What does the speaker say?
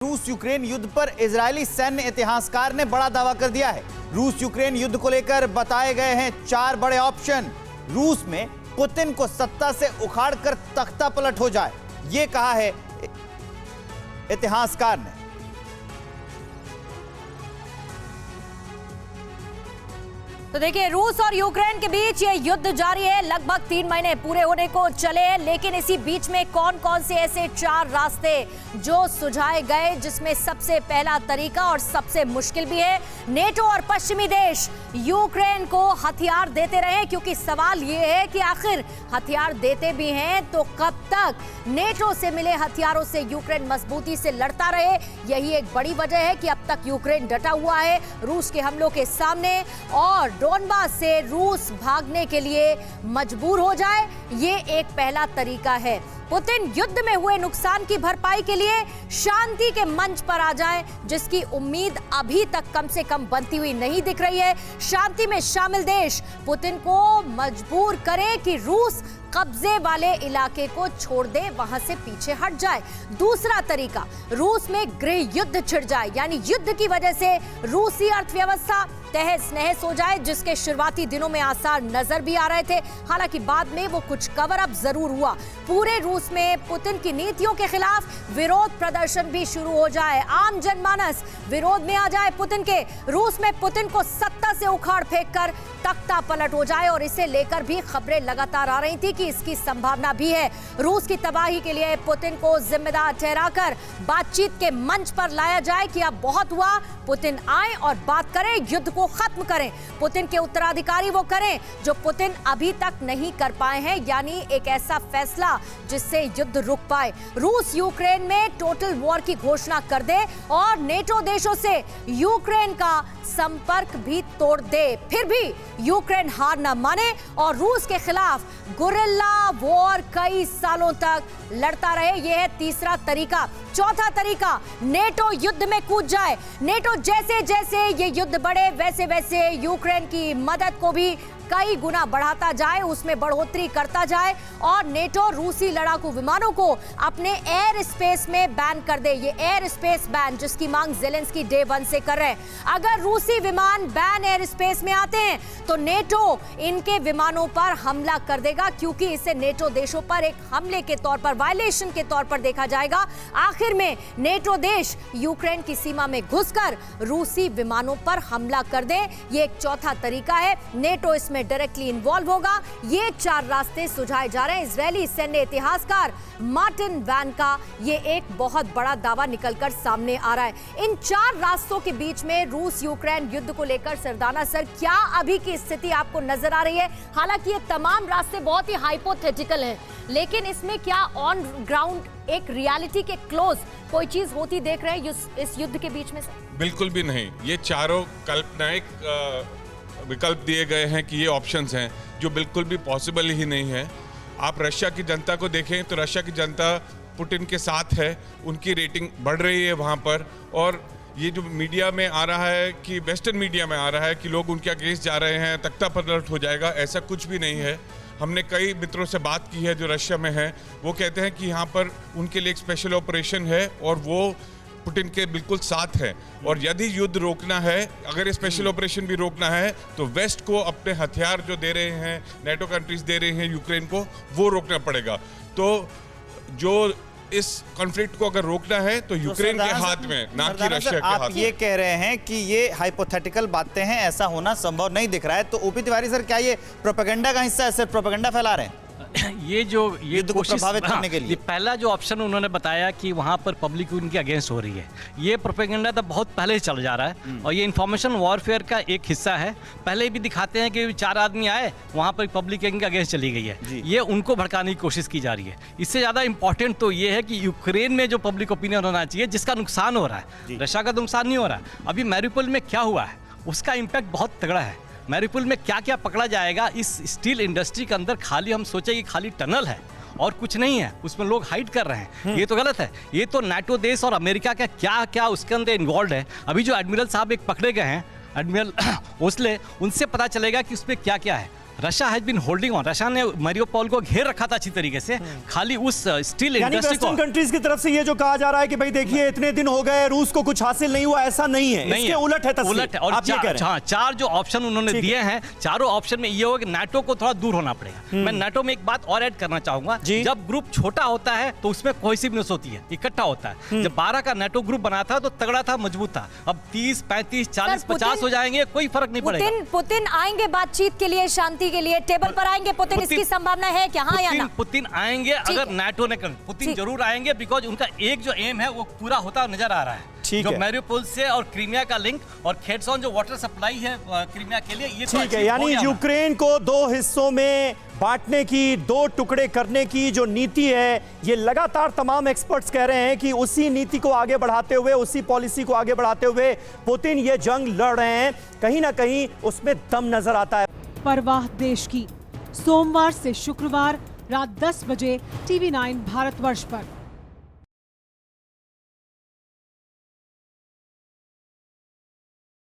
रूस यूक्रेन युद्ध पर इजरायली सैन्य इतिहासकार ने बड़ा दावा कर दिया है। रूस यूक्रेन युद्ध को लेकर बताए गए हैं 4 बड़े ऑप्शन। रूस में पुतिन को सत्ता से उखाड़कर तख्ता पलट हो जाए, यह कहा है इतिहासकार ने। तो देखिए, रूस और यूक्रेन के बीच ये युद्ध जारी है। लगभग 3 महीने पूरे होने को चले हैं, लेकिन इसी बीच में कौन कौन से ऐसे 4 रास्ते जो सुझाए गए, जिसमें सबसे पहला तरीका और सबसे मुश्किल भी है, नेटो और पश्चिमी देश यूक्रेन को हथियार देते रहे। क्योंकि सवाल ये है कि आखिर हथियार देते भी हैं तो कब तक नेटो से मिले हथियारों से यूक्रेन मजबूती से लड़ता रहे। यही एक बड़ी वजह है कि अब तक यूक्रेन डटा हुआ है रूस के हमलों के सामने, और डोनबास से रूस भागने के लिए मजबूर हो जाए। ये एक पहला तरीका है। पुतिन युद्ध में हुए नुकसान की भरपाई के लिए शांति के मंच पर आ जाए, जिसकी उम्मीद अभी तक कम से कम बनती हुई नहीं दिख रही है। शांति में शामिल देश पुतिन को मजबूर करे कि रूस कब्जे वाले इलाके को छोड़ दे, वहां से पीछे हट जाए। दूसरा तरीका, रूस में गृह युद्ध छिड़ जाए, यानी युद्ध की वजह से रूसी अर्थव्यवस्था तहस नहस हो जाए, जिसके शुरुआती दिनों में आसार नजर भी आ रहे थे। हालांकि बाद में वो कुछ कवर अप जरूर हुआ। पूरे रूस में पुतिन की नीतियों के खिलाफ विरोध प्रदर्शन भी शुरू हो जाए, आम जनमानस विरोध में आ जाए पुतिन के। रूस में पुतिन को सत्ता से उखाड़ फेंक कर तख्ता पलट हो जाए, और इसे लेकर भी खबरें लगातार आ रही थी कि इसकी संभावना भी है। रूस की तबाही के लिए पुतिन को जिम्मेदार ठहराकर बातचीत के मंच पर लाया जाए कि अब बहुत हुआ, पुतिन आए और बात करें, युद्ध को खत्म करें। पुतिन के उत्तराधिकारी वो करें जो पुतिन अभी तक नहीं कर पाए हैं, यानी एक ऐसा फैसला जिससे युद्ध रुक पाए। रूस यूक्रेन में टोटल वॉर की घोषणा कर दे और नेटो देशों से यूक्रेन का संपर्क भी तोड़ दे। फिर भी यूक्रेन हार न माने और रूस के खिलाफ गुरिल्ला वॉर कई सालों तक लड़ता रहे। यह है तीसरा तरीका। चौथा तरीका, नेटो युद्ध में कूद जाए। नेटो जैसे जैसे ये युद्ध बढ़े, वैसे वैसे यूक्रेन की मदद को भी कई गुना बढ़ाता जाए, उसमें बढ़ोतरी करता जाए, और नेटो रूसी लड़ाकू विमानों को अपने एयर स्पेस में बैन कर दे। ये एयर स्पेस बैन जिसकी मांग ज़ेलेंस्की डे 1 से कर रहे हैं। अगर रूसी विमान बैन एयर स्पेस में आते हैं तो नेटो इनके विमानों पर हमला कर देगा, क्योंकि इसे नेटो देशों पर एक हमले के तौर पर, वायलेशन के तौर पर देखा जाएगा। आखिर में नेटो देश यूक्रेन की सीमा में घुसकर रूसी विमानों पर हमला कर दे। ये एक चौथा तरीका है। नेटो इसमें डायरेक्टली इन्वॉल्व होगा। ये 4 रास्ते सुझाए जा रहे हैं। इजरायली सैन्य इतिहासकार मार्टिन वैन का ये एक बहुत बड़ा दावा निकलकर सामने आ रहा है। इन 4 रास्तों के बीच में रूस यूक्रेन युद्ध को लेकर सरदाना सर, क्या अभी की स्थिति आपको नजर आ रही है? हालांकि ये तमाम रास्ते बहुत ही हाइपोथेटिकल हैं, लेकिन इसमें क्या ऑन ग्राउंड एक रियलिटी के क्लोज कोई चीज होती देख रहे हैं इस युद्ध के बीच में? सर बिल्कुल भी नहीं। ये चारों काल्पनिक विकल्प दिए गए हैं कि ये ऑप्शंस हैं जो बिल्कुल भी पॉसिबल ही नहीं है। आप रशिया की जनता को देखें तो रशिया की जनता पुतिन के साथ है, उनकी रेटिंग बढ़ रही है वहाँ पर। और ये जो मीडिया में आ रहा है कि वेस्टर्न मीडिया में आ रहा है कि लोग उनके अगेंस्ट जा रहे हैं, तख्ता पलट हो जाएगा, ऐसा कुछ भी नहीं है। हमने कई मित्रों से बात की है जो रशिया में हैं, वो कहते हैं कि यहाँ पर उनके लिए एक स्पेशल ऑपरेशन है और वो पुतिन के बिल्कुल साथ है। और यदि युद्ध रोकना है, अगर ये स्पेशल ऑपरेशन भी रोकना है, तो वेस्ट को अपने हथियार जो दे रहे हैं, नेटो कंट्रीज दे रहे हैं यूक्रेन को, वो रोकना पड़ेगा। तो जो इस कॉन्फ्लिक्ट को अगर रोकना है तो यूक्रेन के हाथ में, ना कि रशिया के हाथ में। आप ये कह रहे हैं कि ये हाइपोथेटिकल बातें हैं, ऐसा होना संभव नहीं दिख रहा है। तो ओपी तिवारी सर, क्या ये प्रोपेगेंडा का हिस्सा है? सिर्फ प्रोपेगेंडा फैला रहे हैं ये कोशिश प्रभावित करने के लिए? पहला जो ऑप्शन उन्होंने बताया कि वहाँ पर पब्लिक उनके अगेंस्ट हो रही है, ये प्रोपेगेंडा तो बहुत पहले ही चल जा रहा है और ये इन्फॉर्मेशन वॉरफेयर का एक हिस्सा है। पहले भी दिखाते हैं कि 4 आदमी आए, वहाँ पर पब्लिक इनके अगेंस्ट चली गई है। ये उनको भड़काने की कोशिश की जा रही है। इससे ज़्यादा इंपॉर्टेंट तो ये है कि यूक्रेन में जो पब्लिक ओपिनियन होना चाहिए, जिसका नुकसान हो रहा है, रशिया का तो नुकसान नहीं हो रहा है। अभी मैरिउपोल में क्या हुआ है उसका इम्पैक्ट बहुत तगड़ा है। मैरिउपोल में क्या क्या पकड़ा जाएगा, इस स्टील इंडस्ट्री के अंदर खाली हम सोचे कि खाली टनल है और कुछ नहीं है, उसमें लोग हाइड कर रहे हैं। ये तो गलत है। ये तो नाटो देश और अमेरिका का क्या क्या उसके अंदर इन्वॉल्व है। अभी जो एडमिरल साहब एक पकड़े गए हैं, एडमिरल ओस्ले, उनसे पता चलेगा कि उसमें क्या क्या है। Russia has been holding on, Russia ने मारियोपोल को घेर रखा था अच्छी तरीके से, खाली उस स्टील यानी इंडस्ट्री वेस्टर्न को। कंट्रीज की तरफ से ये जो कहा जा रहा है कि भाई देखिए इतने दिन हो गए रूस को कुछ हासिल नहीं हुआ, ऐसा नहीं है, इसके उलट है तस्वीर। उलट है। और आप ये कह रहे हैं। चार जो ऑप्शन उन्होंने ठीक दिए हैं, चारों ऑप्शन में ये हो कि नाटो को थोड़ा दूर होना पड़ेगा। मैं नाटो में एक बात और ऐड करना चाहूंगा, जी। जब ग्रुप छोटा होता है तो उसमें कोहेसिवनेस होती है, इकट्ठा होता है। जब 12 का नाटो ग्रुप बना था तो तगड़ा था, मजबूत था। अब 30, 35, 40, 50 हो जाएंगे, कोई फर्क नहीं पड़ेगा। पुतिन आएंगे बातचीत के लिए, शांति के लिए, टेबल पर आएंगे पुतिन, इसकी संभावना है क्या, हाँ या ना? पुतिन आएंगे अगर नाटो ने कर, पुतिन जरूर आएंगे, बिकॉज उनका एक जो एम है वो पूरा होता नजर आ रहा है। जो मारियोपोल से और क्रीमिया का लिंक और खेर्सोन जो वाटर सप्लाई है क्रीमिया के लिए, ये ठीक है। यानी यूक्रेन को 2 हिस्सों में बांटने की, 2 टुकड़े करने की जो नीति है, ये लगातार तमाम एक्सपर्ट्स कह रहे हैं कि उसी नीति को आगे बढ़ाते हुए, उसी पॉलिसी को आगे बढ़ाते हुए पुतिन ये जंग लड़ रहे हैं। कहीं ना कहीं उसमें दम नजर आता है। परवाह देश की, सोमवार से शुक्रवार रात 10 बजे TV9 भारतवर्ष पर।